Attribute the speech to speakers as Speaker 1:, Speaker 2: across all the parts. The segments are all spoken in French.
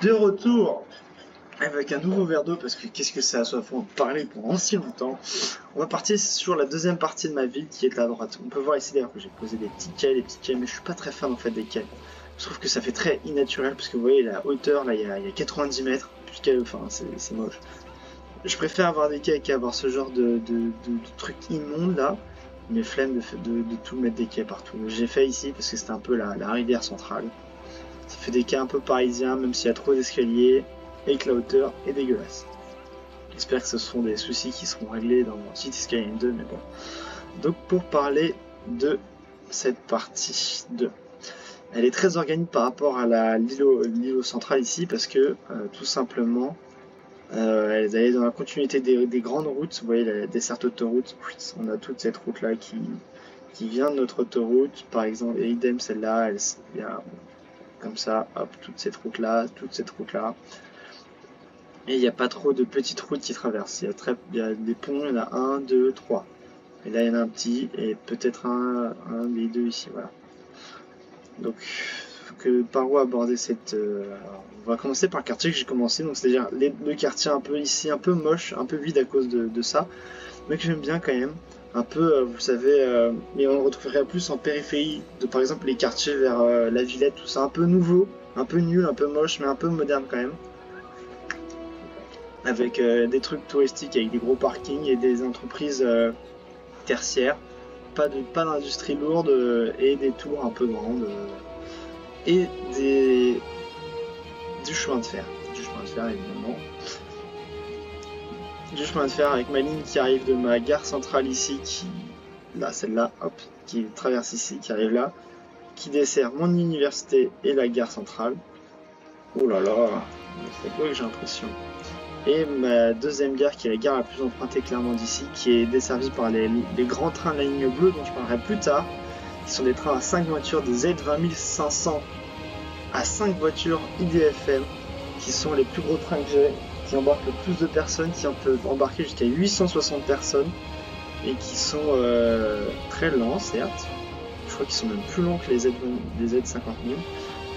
Speaker 1: De retour avec un nouveau verre d'eau parce que qu'est-ce que c'est à soi, faut en parler pendant si longtemps. On va partir sur la deuxième partie de ma ville qui est à droite. On peut voir ici d'ailleurs que j'ai posé des petits quais, mais je suis pas très fan en fait des quais. Je trouve que ça fait très innaturel parce que vous voyez la hauteur là il y a 90 mètres, enfin c'est moche. Je préfère avoir des quais qu'avoir ce genre de truc immonde là. Mais flemme de tout mettre des quais partout. J'ai fait ici parce que c'était un peu la rivière centrale. Ça fait des quais un peu parisiens, même s'il y a trop d'escaliers et que la hauteur est dégueulasse. J'espère que ce seront des soucis qui seront réglés dans Cities Skylines 2, mais bon. Donc pour parler de cette partie 2. Elle est très organique par rapport à l'îlot central ici, parce que tout simplement, elle est dans la continuité des grandes routes. Vous voyez la desserte autoroute, on a toute cette route là qui vient de notre autoroute, par exemple, et idem celle-là, il y a comme ça, hop, toute cette route là, et il n'y a pas trop de petites routes qui traversent. Il y a des ponts, il y en a 1, 2, 3. Et là il y en a un petit, et peut-être un des deux ici, voilà. Donc, par où aborder cette... on va commencer par le quartier que j'ai commencé, donc c'est-à-dire le quartier un peu ici, un peu moche, un peu vide à cause de ça, mais que j'aime bien quand même. Un peu, vous savez, mais on retrouverait plus en périphérie de par exemple les quartiers vers la Villette, tout ça, un peu nouveau, un peu nul, un peu moche, mais un peu moderne quand même. Avec des trucs touristiques, avec des gros parkings et des entreprises tertiaires, pas d'industrie lourde et des tours un peu grandes et du chemin de fer évidemment. Du chemin de fer avec ma ligne qui arrive de ma gare centrale ici, celle-là, hop, qui traverse ici, qui arrive là, qui dessert mon université et la gare centrale. Oh là là, c'est beau que j'ai l'impression. Et ma deuxième gare qui est la gare la plus empruntée clairement d'ici, qui est desservie par les grands trains de la ligne bleue dont je parlerai plus tard, qui sont des trains à 5 voitures, des Z20500 à 5 voitures IDFM, qui sont les plus gros trains que j'ai, qui embarquent le plus de personnes, qui peuvent embarquer jusqu'à 860 personnes, et qui sont très lents certes, je crois qu'ils sont même plus longs que les Z50 000,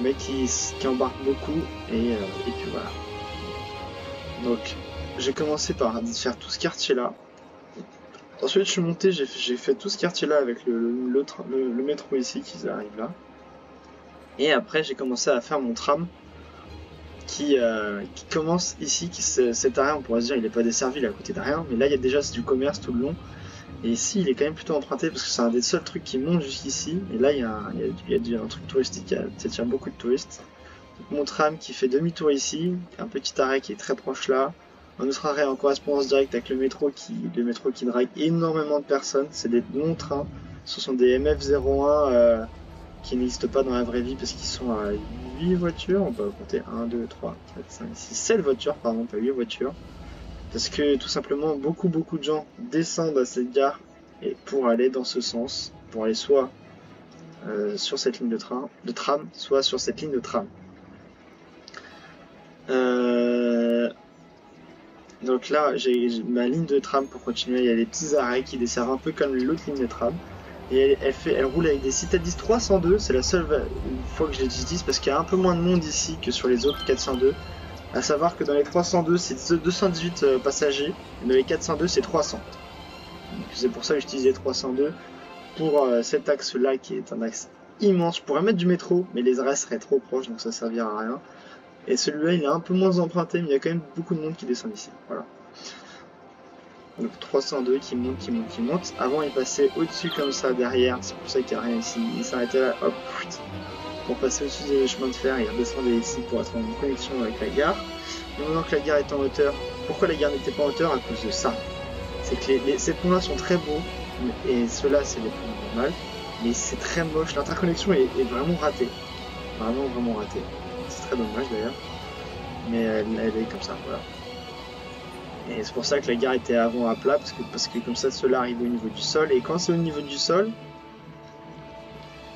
Speaker 1: mais qui embarquent beaucoup, et puis voilà. Donc j'ai commencé par faire tout ce quartier là. Ensuite je suis monté, j'ai fait tout ce quartier là avec le métro ici qui arrive là. Et après j'ai commencé à faire mon tram qui commence ici, cet arrêt on pourrait se dire il n'est pas desservi, il est à côté de rien, mais là il y a déjà du commerce tout le long. Et ici il est quand même plutôt emprunté parce que c'est un des seuls trucs qui monte jusqu'ici. Et là il y a un truc touristique, il y a beaucoup de touristes. Mon tram qui fait demi-tour ici, un petit arrêt qui est très proche là, un autre arrêt en correspondance directe avec le métro qui drague énormément de personnes, c'est des longs trains, ce sont des MF01 qui n'existent pas dans la vraie vie parce qu'ils sont à 8 voitures, on peut compter 1, 2, 3, 4, 5, 6, 7 voitures, pardon, pas 8 voitures, parce que tout simplement beaucoup de gens descendent à cette gare et pour aller dans ce sens, pour aller soit sur cette ligne de tram, soit sur cette ligne de tram. Donc là j'ai ma ligne de tram pour continuer, il y a des petits arrêts qui desservent un peu comme l'autre ligne de tram et elle roule avec des Citadis 302, c'est la seule fois que je les utilise parce qu'il y a un peu moins de monde ici que sur les autres 402, à savoir que dans les 302 c'est 218 passagers et dans les 402 c'est 300. C'est pour ça que j'utilisais 302 pour cet axe là qui est un axe immense. Je pourrais mettre du métro mais les arrêts seraient trop proches donc ça servira à rien. Et celui-là, il est un peu moins emprunté, mais il y a quand même beaucoup de monde qui descend ici. Voilà. Donc 302 qui monte. Avant, il passait au-dessus comme ça, derrière. C'est pour ça qu'il n'y a rien ici. Il s'arrêtait là, hop, pour passer au-dessus des chemins de fer. Il redescendait ici pour être en connexion avec la gare. Et maintenant que la gare est en hauteur, pourquoi la gare n'était pas en hauteur? À cause de ça. C'est que ces ponts-là sont très beaux, et ceux-là, c'est les ponts normaux. Mais c'est très moche. L'interconnexion est vraiment ratée. Vraiment ratée. C'est très dommage d'ailleurs, mais elle est comme ça, voilà. Et c'est pour ça que la gare était avant à plat, parce que comme ça cela arrive au niveau du sol, et quand c'est au niveau du sol,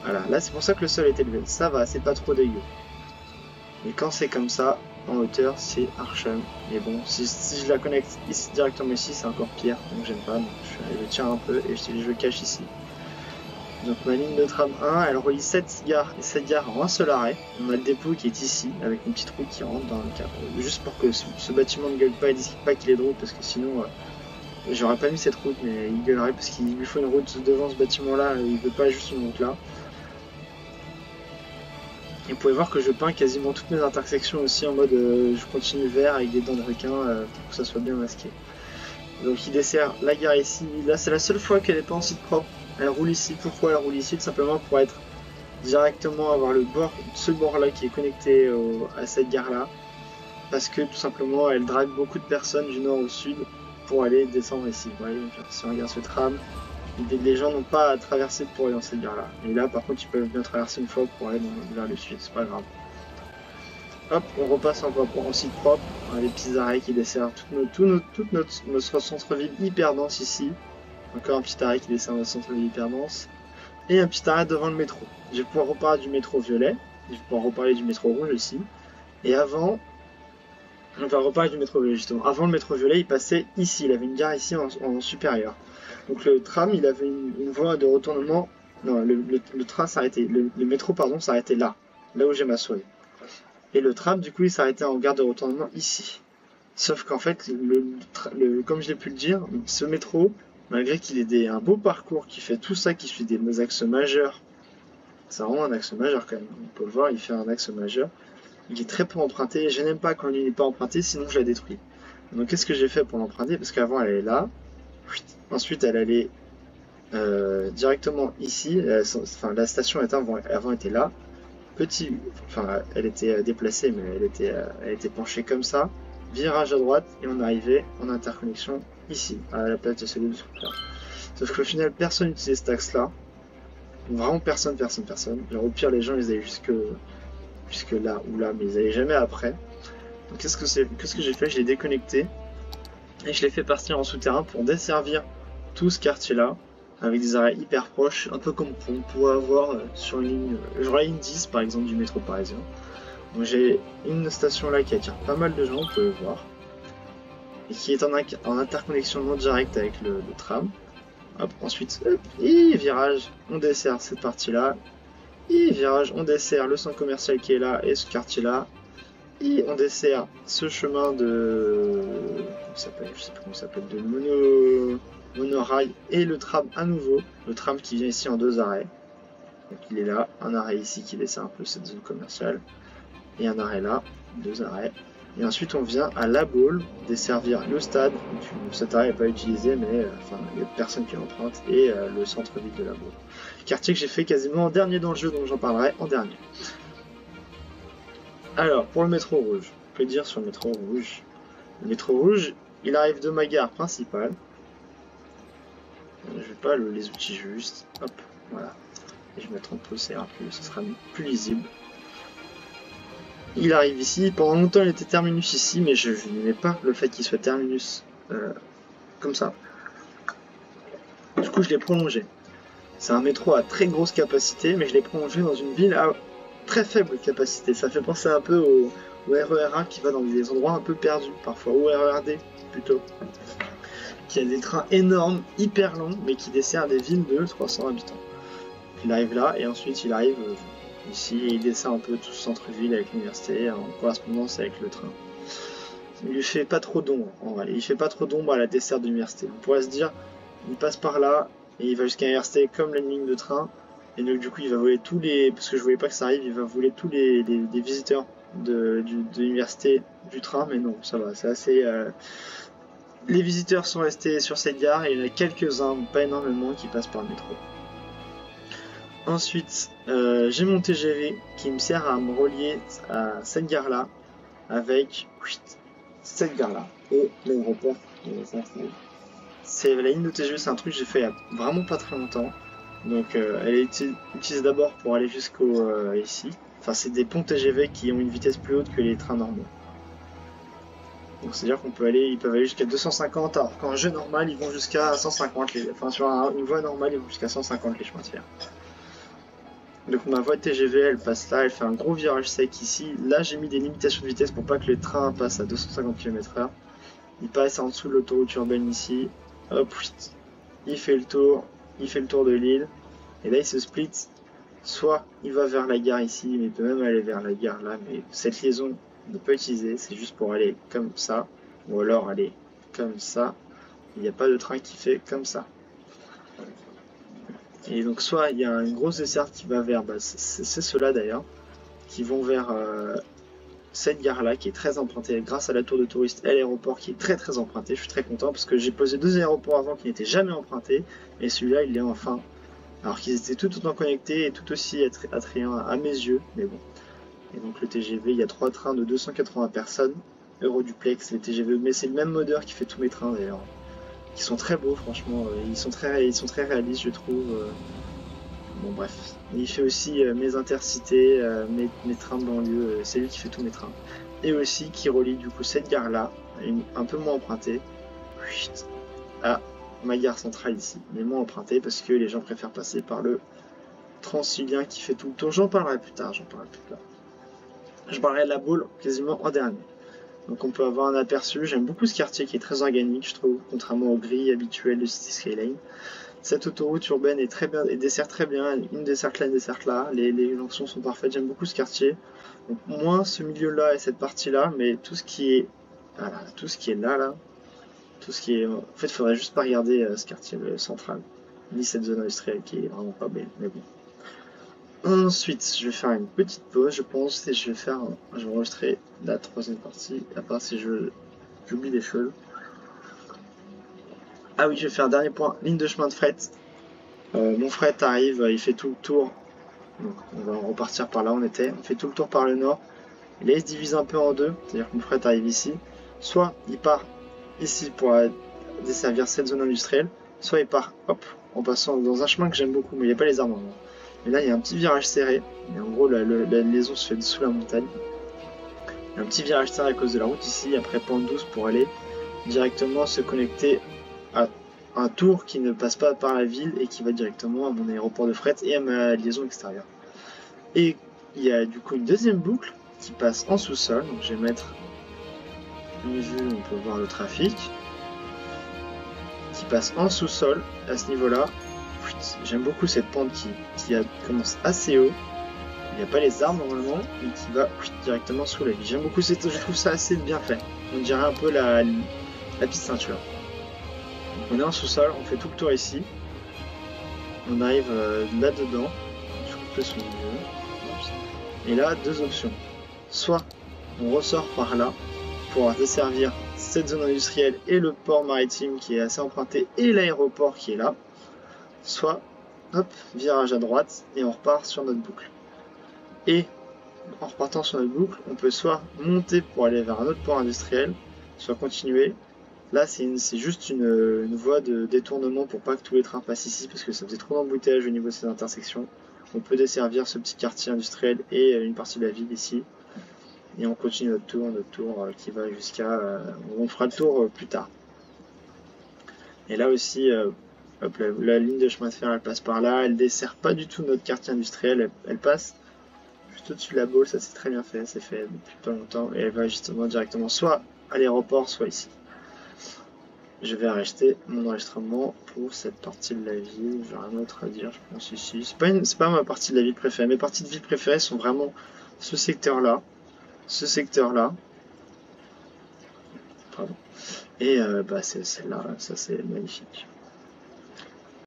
Speaker 1: voilà, là c'est pour ça que le sol est élevé, ça va, c'est pas trop dégueu. Mais quand c'est comme ça, en hauteur, c'est archum. Mais bon, si je la connecte ici, directement ici, c'est encore pire, donc j'aime pas, donc je tiens un peu et je le cache ici. Donc ma ligne de tram 1, elle relie 7 gares et 7 gares en un seul arrêt. On a le dépôt qui est ici, avec une petite route qui rentre dans le cadre. Juste pour que ce bâtiment ne gueule pas et dise pas qu'il est drôle, parce que sinon, j'aurais pas mis cette route, mais il gueulerait parce qu'il lui faut une route devant ce bâtiment-là, il veut pas juste une route là. Et vous pouvez voir que je peins quasiment toutes mes intersections aussi en mode je continue vert avec des dents de requin pour que ça soit bien masqué. Donc il dessert la gare ici. Là c'est la seule fois qu'elle n'est pas en site propre. Elle roule ici. Pourquoi elle roule ici? Tout simplement pour être directement avoir le bord, ce bord là qui est connecté à cette gare là. Parce que tout simplement elle drague beaucoup de personnes du nord au sud pour aller descendre ici. Vous voyez, si on regarde ce tram, les gens n'ont pas à traverser pour aller dans cette gare là. Et là par contre ils peuvent bien traverser une fois pour aller vers le sud, c'est pas grave. Hop, on repasse en site propre, les petits arrêts qui desservent tout notre centre-ville hyper dense ici. Encore un petit arrêt qui dessert notre centre-ville hyper dense. Et un petit arrêt devant le métro. Je vais pouvoir reparler du métro violet, je vais pouvoir reparler du métro rouge aussi. Et avant, on va reparler du métro violet justement. Avant le métro violet, il passait ici, il avait une gare ici en supérieur. Donc le tram, il avait une voie de retournement. Non, le train s'arrêtait, le métro pardon s'arrêtait là où j'ai ma souris. Et le tram, du coup, il s'arrêtait en gare de retournement ici. Sauf qu'en fait, comme je l'ai pu le dire, ce métro, malgré qu'il ait un beau parcours qui fait tout ça, qui suit des axes majeurs, ça rend un axe majeur quand même. On peut le voir, il fait un axe majeur. Il est très peu emprunté, et je n'aime pas quand il n'est pas emprunté, sinon je la détruis. Donc qu'est-ce que j'ai fait pour l'emprunter? Parce qu'avant elle est là, ensuite elle allait directement ici, enfin la station avant était là, elle était déplacée mais elle était penchée comme ça, virage à droite et on arrivait en interconnexion ici, à la place de ces deux trucs là. Sauf qu'au final personne n'utilisait cet axe là, vraiment personne. Genre au pire les gens ils allaient jusque là ou là mais ils allaient jamais après. Donc qu'est-ce que j'ai fait? Je l'ai déconnecté et je l'ai fait partir en souterrain pour desservir tout ce quartier là avec des arrêts hyper proches, un peu comme on pourrait avoir sur une ligne, genre la ligne 10 par exemple du métro parisien. Donc j'ai une station là qui attire pas mal de gens, vous pouvez le voir, et qui est en interconnexion non directe avec le tram. Hop, ensuite, hop, et virage, on dessert cette partie là, et virage, on dessert le centre commercial qui est là et ce quartier là, et on dessert ce chemin de... je sais plus comment ça s'appelle, de monorail et le tram à nouveau, le tram qui vient ici en deux arrêts. Donc il est là, un arrêt ici qui dessert un peu cette zone commerciale, et un arrêt là, deux arrêts. Et ensuite on vient à La Baule desservir le stade, donc cet arrêt n'est pas utilisé mais enfin il y a personne qui l'emprunte, et le centre-ville de La Baule. Quartier que j'ai fait quasiment en dernier dans le jeu, donc j'en parlerai en dernier. Alors pour le métro rouge, on peut dire sur le métro rouge. Le métro rouge, il arrive de ma gare principale. Je vais pas les outils juste, hop, voilà. Et je vais mettre en pause, ça sera plus lisible. Il arrive ici, pendant longtemps il était terminus ici, mais je n'aimais pas le fait qu'il soit terminus comme ça. Du coup je l'ai prolongé. C'est un métro à très grosse capacité, mais je l'ai prolongé dans une ville à très faible capacité. Ça fait penser un peu au RER A qui va dans des endroits un peu perdus, parfois, au RERD plutôt. Qui a des trains énormes, hyper longs, mais qui desservent des villes de 300 habitants. Il arrive là, et ensuite il arrive ici, et il dessert un peu tout ce centre-ville avec l'université, en correspondance avec le train. Il lui fait pas trop d'ombre, en vrai. Il fait pas trop d'ombre à la desserte de l'université. On pourrait se dire, il passe par là, et il va jusqu'à l'université comme la ligne de train, et donc du coup il va voler tous les, parce que je voulais pas que ça arrive, il va voler tous les visiteurs de l'université du train, mais non, ça va, c'est assez... Les visiteurs sont restés sur cette gare, et il y en a quelques-uns, pas énormément, qui passent par le métro. Ensuite, j'ai mon TGV qui me sert à me relier à cette gare-là, avec cette gare-là, et l'aéroport qui est installé. C'est la ligne de TGV, c'est un truc que j'ai fait il y a vraiment pas très longtemps. Donc elle est utilisée d'abord pour aller jusqu'au ici. Enfin c'est des ponts TGV qui ont une vitesse plus haute que les trains normaux. Donc c'est à dire ils peuvent aller jusqu'à 250, alors qu'en jeu normal ils vont jusqu'à 150, enfin sur une voie normale ils vont jusqu'à 150 les chemins de fer. Donc ma voie de TGV elle passe là, elle fait un gros virage sec ici. Là j'ai mis des limitations de vitesse pour pas que les trains passent à 250 km/h. Il passe en dessous de l'autoroute urbaine ici. Hop, il fait le tour de l'île. Et là il se split, soit il va vers la gare ici, mais il peut même aller vers la gare là, mais cette liaison ne peut pas utiliser, c'est juste pour aller comme ça, ou alors aller comme ça. Il n'y a pas de train qui fait comme ça. Et donc soit il y a une grosse desserte qui va vers, c'est ceux-là d'ailleurs, qui vont vers cette gare-là qui est très empruntée grâce à la tour de touristes et l'aéroport qui est très emprunté. Je suis très content parce que j'ai posé 2 aéroports avant qui n'étaient jamais empruntés et celui-là il l'est enfin. Alors qu'ils étaient tout autant connectés et tout aussi attrayants à mes yeux, mais bon. Et donc le TGV, il y a 3 trains de 280 personnes, Euroduplex, les TGV, mais c'est le même modeur qui fait tous mes trains d'ailleurs. Qui sont très beaux franchement, ils sont très réalistes je trouve. Bon bref, il fait aussi mes intercités, mes trains de banlieue, c'est lui qui fait tous mes trains. Et aussi qui relie du coup cette gare là, un peu moins empruntée, à ma gare centrale ici, mais moins empruntée parce que les gens préfèrent passer par le Transilien qui fait tout le tour. J'en parlerai plus tard, Je parlerai de la boule quasiment en dernier. Donc on peut avoir un aperçu, j'aime beaucoup ce quartier qui est très organique je trouve, contrairement aux grilles habituelles de City Skyline. Cette autoroute urbaine est très bien, et dessert très bien, une desserte là, une desserte là, les jonctions sont parfaites, j'aime beaucoup ce quartier. Donc moins ce milieu là et cette partie là, mais tout ce qui est, voilà, tout ce qui est là, tout ce qui est, en fait il faudrait juste pas regarder ce quartier central, ni cette zone industrielle qui est vraiment pas belle, mais bon. Ensuite, je vais faire une petite pause, je pense, et je vais enregistrer la troisième partie, à part si j'oublie des choses. Ah oui, je vais faire un dernier point, ligne de chemin de fret. Mon fret arrive, il fait tout le tour. Donc on va repartir par là où on était. On fait tout le tour par le nord. Et là il se divise un peu en deux, c'est-à-dire que mon fret arrive ici. Soit il part ici pour desservir cette zone industrielle, soit il part hop, en passant dans un chemin que j'aime beaucoup, mais il n'y a pas les arbres. Et là il y a un petit virage serré. Et en gros la liaison se fait sous la montagne. Il y a un petit virage serré à cause de la route ici, après pente douce pour aller directement se connecter à un tour qui ne passe pas par la ville et qui va directement à mon aéroport de fret et à ma liaison extérieure. Et il y a du coup une deuxième boucle qui passe en sous-sol, donc je vais mettre une vue, on peut voir le trafic, qui passe en sous-sol à ce niveau-là. J'aime beaucoup cette pente qui commence assez haut, il n'y a pas les arbres normalement, et qui va directement sous la ville. J'aime beaucoup je trouve ça assez bien fait, on dirait un peu la petite ceinture. On est en sous-sol, on fait tout le tour ici. On arrive là-dedans. Je coupe son milieu. Et là, deux options. Soit on ressort par là pour desservir cette zone industrielle et le port maritime qui est assez emprunté et l'aéroport qui est là. Soit, hop, virage à droite et on repart sur notre boucle. Et en repartant sur notre boucle, on peut soit monter pour aller vers un autre port industriel, soit continuer. Là, c'est juste une voie de détournement pour pas que tous les trains passent ici parce que ça faisait trop d'embouteillage au niveau de ces intersections. On peut desservir ce petit quartier industriel et une partie de la ville ici. Et on continue notre tour qui va jusqu'à... on fera le tour plus tard. Et là aussi, hop, la ligne de chemin de fer, elle passe par là. Elle dessert pas du tout notre quartier industriel. Elle passe juste au-dessus de la boule. Ça, c'est très bien fait. C'est fait depuis pas longtemps. Et elle va justement directement soit à l'aéroport, soit ici. Je vais arrêter mon enregistrement pour cette partie de la ville. J'ai rien d'autre à dire, je pense ici. C'est pas ma partie de la ville préférée. Mes parties de ville préférées sont vraiment ce secteur-là, pardon. Et c'est celle-là, ça c'est magnifique.